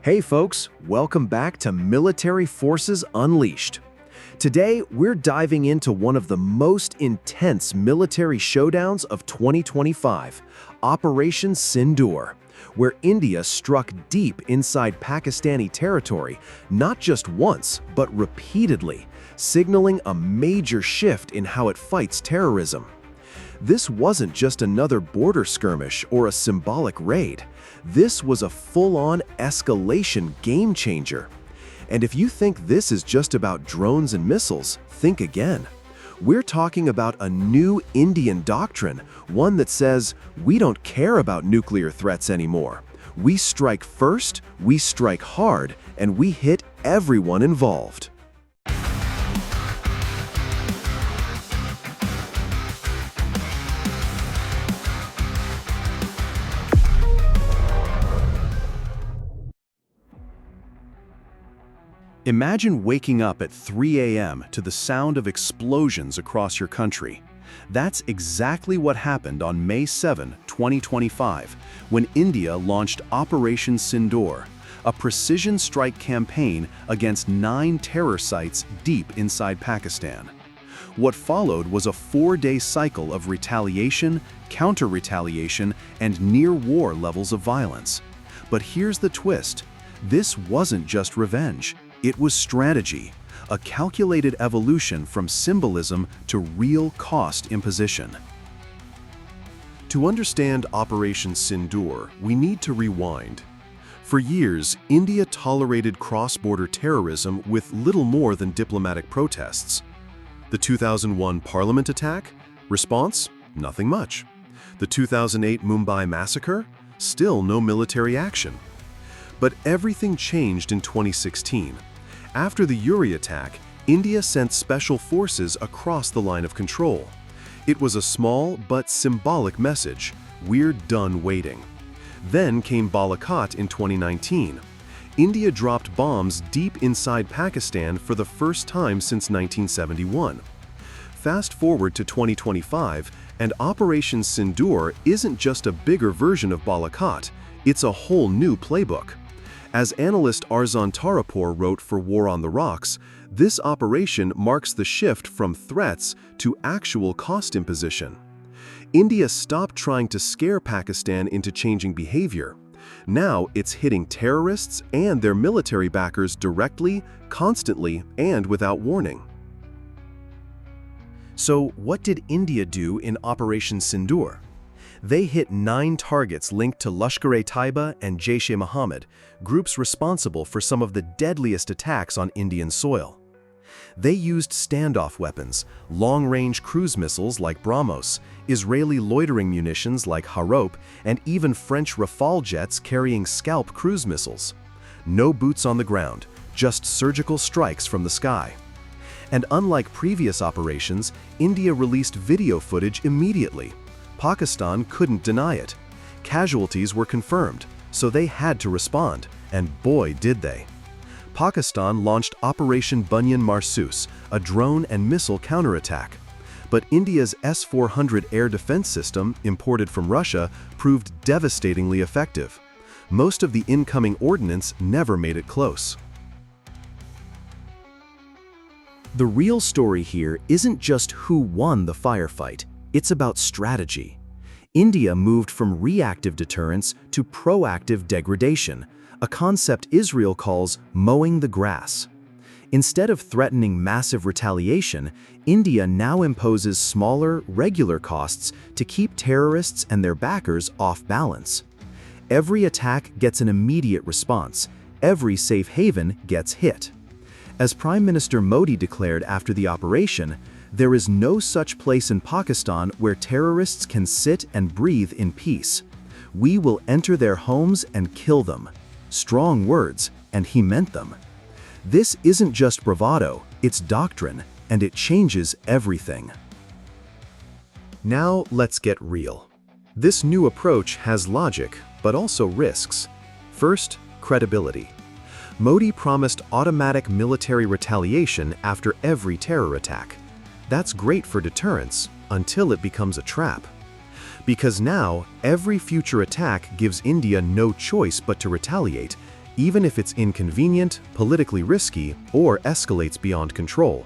Hey folks, welcome back to Military Forces Unleashed. Today, we're diving into one of the most intense military showdowns of 2025, Operation Sindoor, where India struck deep inside Pakistani territory, not just once, but repeatedly, signaling a major shift in how it fights terrorism. This wasn't just another border skirmish or a symbolic raid. This was a full-on escalation game-changer. And if you think this is just about drones and missiles, think again. We're talking about a new Indian doctrine, one that says, we don't care about nuclear threats anymore. We strike first, we strike hard, and we hit everyone involved. Imagine waking up at 3 a.m. to the sound of explosions across your country. That's exactly what happened on May 7, 2025, when India launched Operation Sindoor, a precision strike campaign against 9 terror sites deep inside Pakistan. What followed was a 4-day cycle of retaliation, counter-retaliation, and near-war levels of violence. But here's the twist. This wasn't just revenge. It was strategy, a calculated evolution from symbolism to real cost imposition. To understand Operation Sindoor, we need to rewind. For years, India tolerated cross-border terrorism with little more than diplomatic protests. The 2001 Parliament attack? Response? Nothing much. The 2008 Mumbai massacre? Still no military action. But everything changed in 2016. After the Uri attack, India sent special forces across the line of control. It was a small but symbolic message: we're done waiting. Then came Balakot in 2019. India dropped bombs deep inside Pakistan for the first time since 1971. Fast forward to 2025, and Operation Sindoor isn't just a bigger version of Balakot, it's a whole new playbook. As analyst Arzan Tarapur wrote for War on the Rocks, this operation marks the shift from threats to actual cost imposition. India stopped trying to scare Pakistan into changing behavior. Now it's hitting terrorists and their military backers directly, constantly, and without warning. So what did India do in Operation Sindoor? They hit 9 targets linked to Lashkar-e-Taiba and Jaish-e-Mohammed, groups responsible for some of the deadliest attacks on Indian soil. They used standoff weapons, long-range cruise missiles like BrahMos, Israeli loitering munitions like Harop, and even French Rafale jets carrying Scalp cruise missiles. No boots on the ground, just surgical strikes from the sky. And unlike previous operations, India released video footage immediately. Pakistan couldn't deny it. Casualties were confirmed, so they had to respond, and boy did they. Pakistan launched Operation Bunyan Marsus, a drone and missile counterattack. But India's S-400 air defense system, imported from Russia, proved devastatingly effective. Most of the incoming ordnance never made it close. The real story here isn't just who won the firefight. It's about strategy. India moved from reactive deterrence to proactive degradation, a concept Israel calls mowing the grass. Instead of threatening massive retaliation, India now imposes smaller, regular costs to keep terrorists and their backers off balance. Every attack gets an immediate response. Every safe haven gets hit. As Prime Minister Modi declared after the operation, there is no such place in Pakistan where terrorists can sit and breathe in peace. We will enter their homes and kill them. Strong words, and he meant them. This isn't just bravado, it's doctrine, and it changes everything. Now let's get real. This new approach has logic, but also risks. First, credibility. Modi promised automatic military retaliation after every terror attack. That's great for deterrence, until it becomes a trap. Because now, every future attack gives India no choice but to retaliate, even if it's inconvenient, politically risky, or escalates beyond control.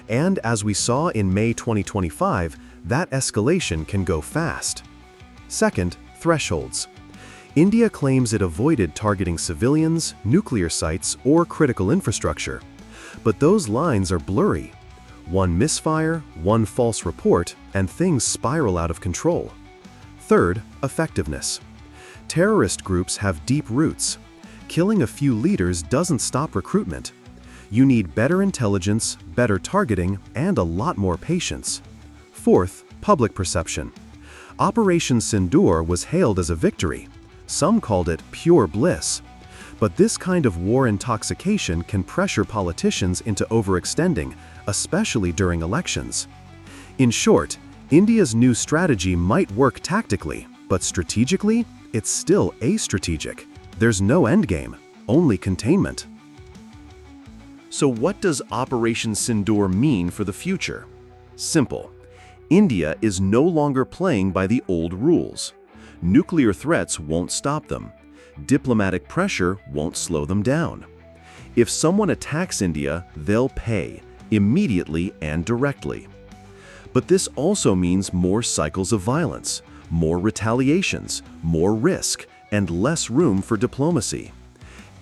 And as we saw in May 2025, that escalation can go fast. Second, thresholds. India claims it avoided targeting civilians, nuclear sites, or critical infrastructure. But those lines are blurry. One misfire, one false report, and things spiral out of control. Third, effectiveness. Terrorist groups have deep roots. Killing a few leaders doesn't stop recruitment. You need better intelligence, better targeting, and a lot more patience. Fourth, public perception. Operation Sindoor was hailed as a victory. Some called it pure bliss. But this kind of war intoxication can pressure politicians into overextending, especially during elections. In short, India's new strategy might work tactically, but strategically, it's still astrategic. There's no endgame, only containment. So what does Operation Sindoor mean for the future? Simple. India is no longer playing by the old rules. Nuclear threats won't stop them. Diplomatic pressure won't slow them down. If someone attacks India, they'll pay, immediately and directly. But this also means more cycles of violence, more retaliations, more risk, and less room for diplomacy.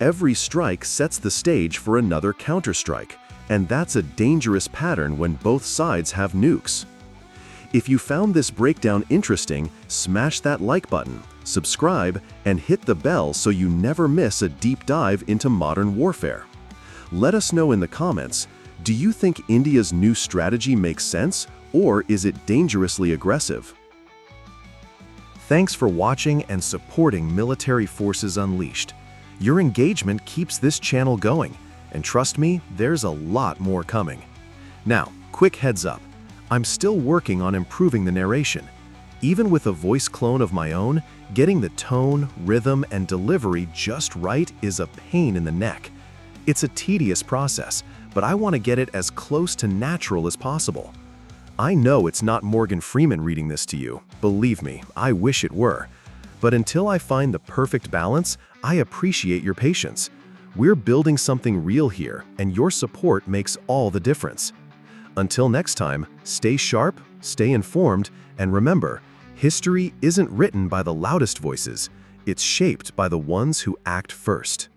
Every strike sets the stage for another counterstrike, and that's a dangerous pattern when both sides have nukes. If you found this breakdown interesting, smash that like button, subscribe, and hit the bell so you never miss a deep dive into modern warfare. Let us know in the comments, do you think India's new strategy makes sense, or is it dangerously aggressive? Thanks for watching and supporting Military Forces Unleashed. Your engagement keeps this channel going, and trust me, there's a lot more coming. Now, quick heads up. I'm still working on improving the narration. Even with a voice clone of my own, getting the tone, rhythm, and delivery just right is a pain in the neck. It's a tedious process, but I want to get it as close to natural as possible. I know it's not Morgan Freeman reading this to you. Believe me, I wish it were. But until I find the perfect balance, I appreciate your patience. We're building something real here, and your support makes all the difference. Until next time, stay sharp, stay informed, and remember, history isn't written by the loudest voices, it's shaped by the ones who act first.